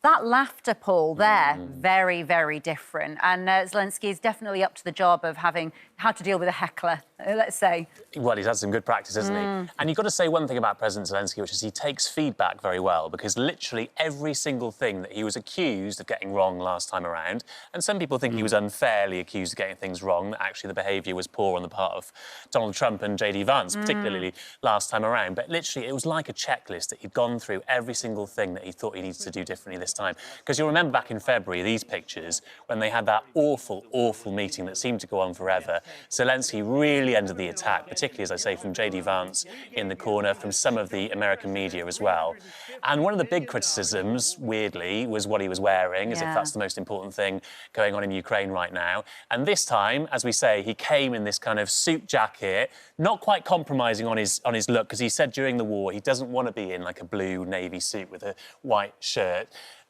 that laughter, Paul, there, very, very different. And Zelensky is definitely up to the job of having how to deal with a heckler, let's say. Well, he's had some good practice, hasn't he? And you've got to say one thing about President Zelensky, which is he takes feedback very well, because literally every single thing that he was accused of getting wrong last time around, and some people think he was unfairly accused of getting things wrong, that actually the behaviour was poor on the part of Donald Trump and JD Vance, particularly last time around. But literally, it was like a checklist that he'd gone through every single thing that he thought he needed to do differently this time. Because you'll remember back in February, these pictures, when they had that awful, awful meeting that seemed to go on forever, Zelensky really ended the attack, particularly, as I say, from JD Vance in the corner, from some of the American media as well. And one of the big criticisms, weirdly, was what he was wearing, as if that's the most important thing going on in Ukraine right now. And this time, as we say, he came in this kind of suit jacket, not quite compromising on his look, because he said during the war he doesn't want to be in like a blue navy suit with a white shirt.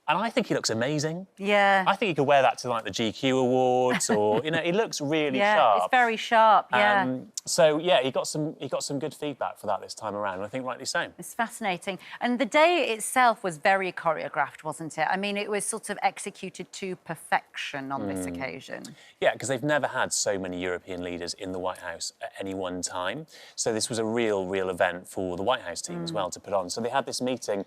And I think he looks amazing. Yeah. I think he could wear that to, like, the GQ Awards or, you know, he looks really sharp. Yeah, it's very sharp, yeah. So, yeah, he got some good feedback for that this time around, and I think rightly so. It's fascinating. And the day itself was very choreographed, wasn't it? I mean, it was sort of executed to perfection on this occasion. Yeah, because they've never had so many European leaders in the White House at any one time. So this was a real event for the White House team as well to put on. So they had this meeting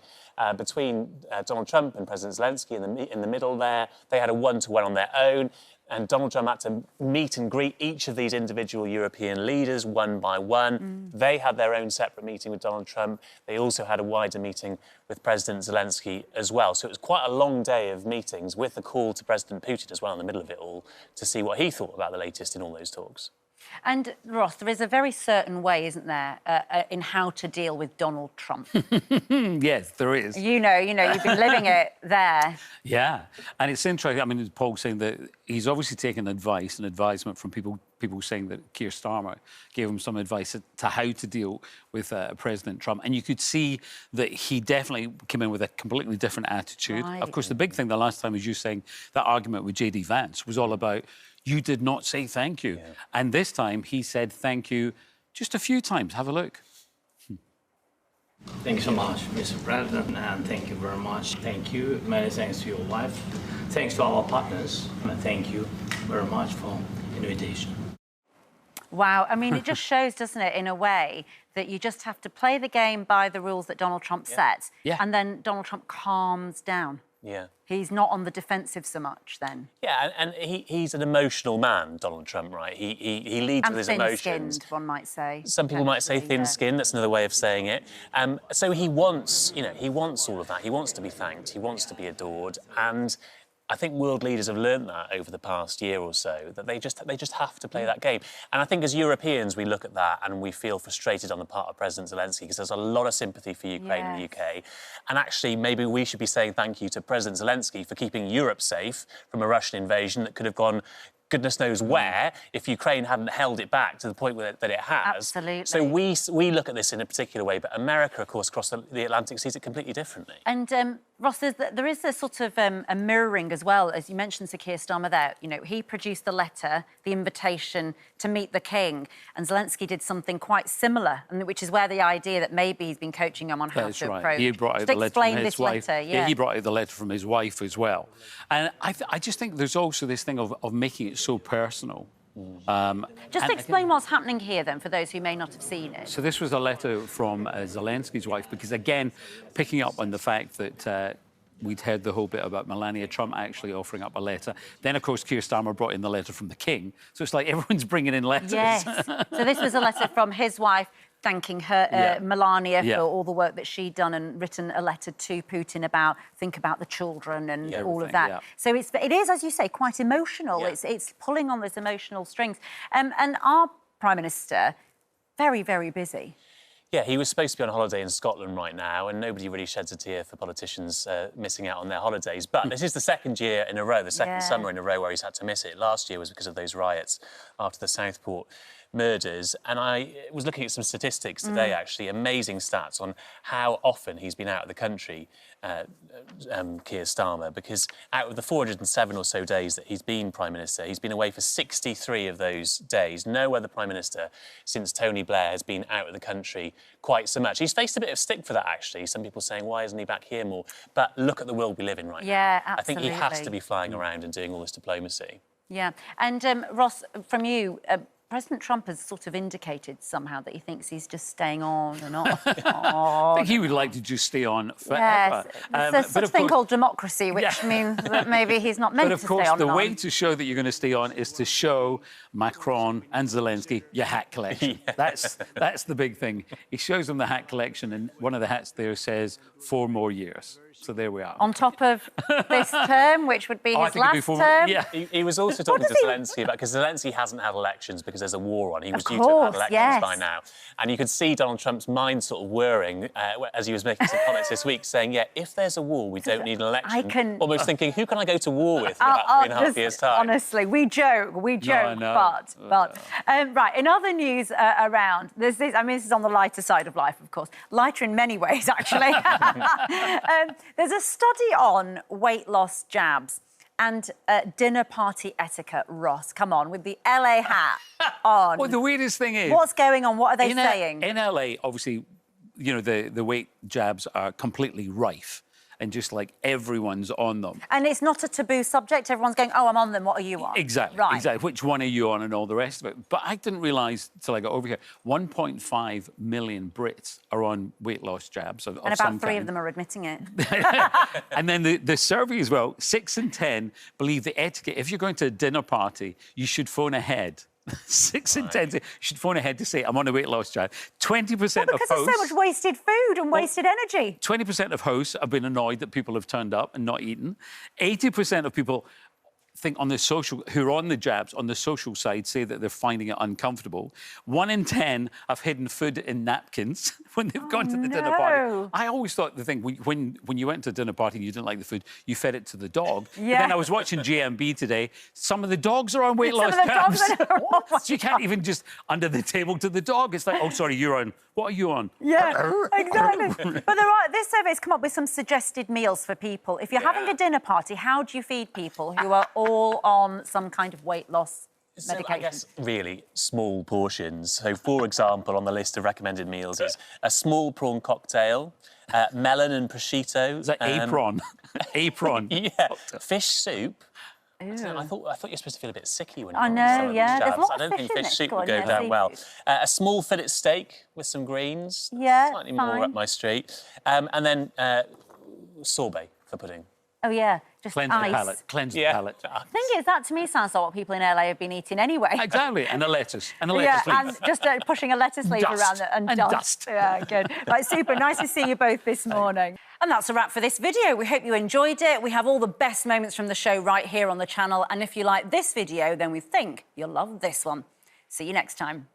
between Donald Trump and President Zelensky in the middle there. They had a one-to-one on their own, and Donald Trump had to meet and greet each of these individual European leaders one by one. They had their own separate meeting with Donald Trump. They also had a wider meeting with President Zelensky as well. So it was quite a long day of meetings, with a call to President Putin as well in the middle of it all, to see what he thought about the latest in all those talks. And, Ross, there is a very certain way, isn't there, in how to deal with Donald Trump? Yes, there is. You know, you've been living it there. Yeah, and it's interesting. I mean, Paul's saying that he's obviously taken advice and advisement from people saying that Keir Starmer gave him some advice to how to deal with President Trump. And you could see that he definitely came in with a completely different attitude. Right. Of course, the big thing the last time was you saying that argument with JD Vance was all about you did not say thank you. Yeah. And this time he said thank you just a few times. Have a look. Thank you so much, Mr. President, and thank you very much. Thank you. Many thanks to your wife. Thanks to our partners. And thank you very much for the invitation. Wow. I mean, it just shows, doesn't it, in a way, that you just have to play the game by the rules that Donald Trump sets, and then Donald Trump calms down. Yeah. He's not on the defensive so much then. Yeah, and he's an emotional man, Donald Trump, right? He leads with his emotions. Thin-skinned, one might say. Some people might say thin-skinned. That's another way of saying it. So he wants, he wants all of that. He wants to be thanked. He wants to be adored. And I think world leaders have learned that over the past year or so, that they just have to play that game. And I think as Europeans, we look at that and we feel frustrated on the part of President Zelensky, because there's a lot of sympathy for Ukraine in the UK. And actually, maybe we should be saying thank you to President Zelensky for keeping Europe safe from a Russian invasion that could have gone goodness knows where if Ukraine hadn't held it back to the point that it has. Absolutely. So we look at this in a particular way, but America, of course, across the Atlantic sees it completely differently. And Ross, there is a sort of a mirroring as well, as you mentioned, Sir Keir Starmer there. You know, he produced the letter, the invitation to meet the King, and Zelensky did something quite similar, and which is where the idea that maybe he's been coaching him on how to approach. He brought out the letter from his wife. Yeah, he brought out the letter from his wife as well. And I just think there's also this thing of making it so personal. Just explain what's happening here, then, for those who may not have seen it. So this was a letter from Zelensky's wife, because, again, picking up on the fact that we'd heard the whole bit about Melania Trump actually offering up a letter. Then, of course, Keir Starmer brought in the letter from the King. So it's like everyone's bringing in letters. Yes. So this was a letter from his wife thanking her, Melania, for all the work that she'd done, and written a letter to Putin about, think about the children and all of that. So it is, as you say, quite emotional. It's pulling on those emotional strings. And our Prime Minister, very, very busy. Yeah, he was supposed to be on holiday in Scotland right now, and nobody really sheds a tear for politicians missing out on their holidays. But this is the second year in a row, the second summer in a row where he's had to miss it. Last year was because of those riots after the Southport murders. And I was looking at some statistics today, actually, amazing stats on how often he's been out of the country, Keir Starmer, because out of the 407 or so days that he's been Prime Minister, he's been away for 63 of those days. No other Prime Minister since Tony Blair has been out of the country quite so much. He's faced a bit of stick for that, actually. Some people saying, why isn't he back here more? But look at the world we live in right now. Yeah, absolutely. I think he has to be flying around and doing all this diplomacy. Yeah. And Ross, from you, President Trump has sort of indicated somehow that he thinks he's just staying on and on. I think he would like to just stay on forever. Yes. There's such a thing called democracy, which means that maybe he's not meant to stay on. But of course, the way to show that you're going to stay on is to show Macron and Zelensky your hat collection. That's the big thing. He shows them the hat collection, and one of the hats there says 4 more years. So there we are. On top of this term, which would be his last term. Yeah. He was also talking to Zelensky about, because Zelensky hasn't had elections because there's a war on. He was due to have had elections by now. And you could see Donald Trump's mind sort of whirring as he was making some comments this week, saying, yeah, if there's a war, we don't need an election. Almost thinking, who can I go to war with in about 3.5 years' time? Honestly, we joke, but right, in other news around, there's this, I mean, this is on the lighter side of life, of course. Lighter in many ways, actually. There's a study on weight loss jabs and dinner party etiquette. Ross, come on, with the LA hat on. Well, the weirdest thing is... What's going on? What are they saying? In LA, obviously, you know, the weight jabs are completely rife. And just like everyone's on them. And it's not a taboo subject. Everyone's going, oh, I'm on them. What are you on? Exactly. Right. Exactly. Which one are you on and all the rest of it. But I didn't realise till I got over here, 1.5 million Brits are on weight loss jabs of and about 3 of them are admitting it. And then the survey as well, 6 in 10 believe the etiquette, if you're going to a dinner party, you should phone ahead. 6 in 10, you should phone ahead to say, I'm on a weight loss jab. 20% of hosts... Because there's so much wasted food and wasted energy. 20% of hosts have been annoyed that people have turned up and not eaten. 80% of people think on the social, who are on the jabs, on the social side, say that they're finding it uncomfortable. 1 in 10 have hidden food in napkins when they've gone to the dinner party. I always thought the thing, when you went to a dinner party and you didn't like the food, you fed it to the dog. Yeah. But then I was watching GMB today. Some of the dogs are on weight loss jabs. So you can't even just under the table to the dog. It's like, oh, sorry, you're on. What are you on? Yeah, exactly. But this survey's come up with some suggested meals for people. If you're having a dinner party, how do you feed people who are all on some kind of weight loss medication? I guess really small portions. So, for example, on the list of recommended meals is a small prawn cocktail, melon and prosciutto. Is that apron? Apron. Yeah. Fish soup. I thought you're supposed to feel a bit sicky when you're on some of these jabs. There's lots I don't of think fish fish soup would go down well. A small fillet steak with some greens. Yeah, slightly more up my street. And then sorbet for pudding. Oh, yeah, just cleanse ice. the palate. Cleanse the palate. The thing is, that to me sounds like what people in LA have been eating anyway. Exactly, and a lettuce. And a lettuce leaf. And just pushing a lettuce leaf around it. And dust. Yeah, good. Right, super. Nice to see you both this morning. And that's a wrap for this video. We hope you enjoyed it. We have all the best moments from the show right here on the channel. And if you like this video, then we think you'll love this one. See you next time.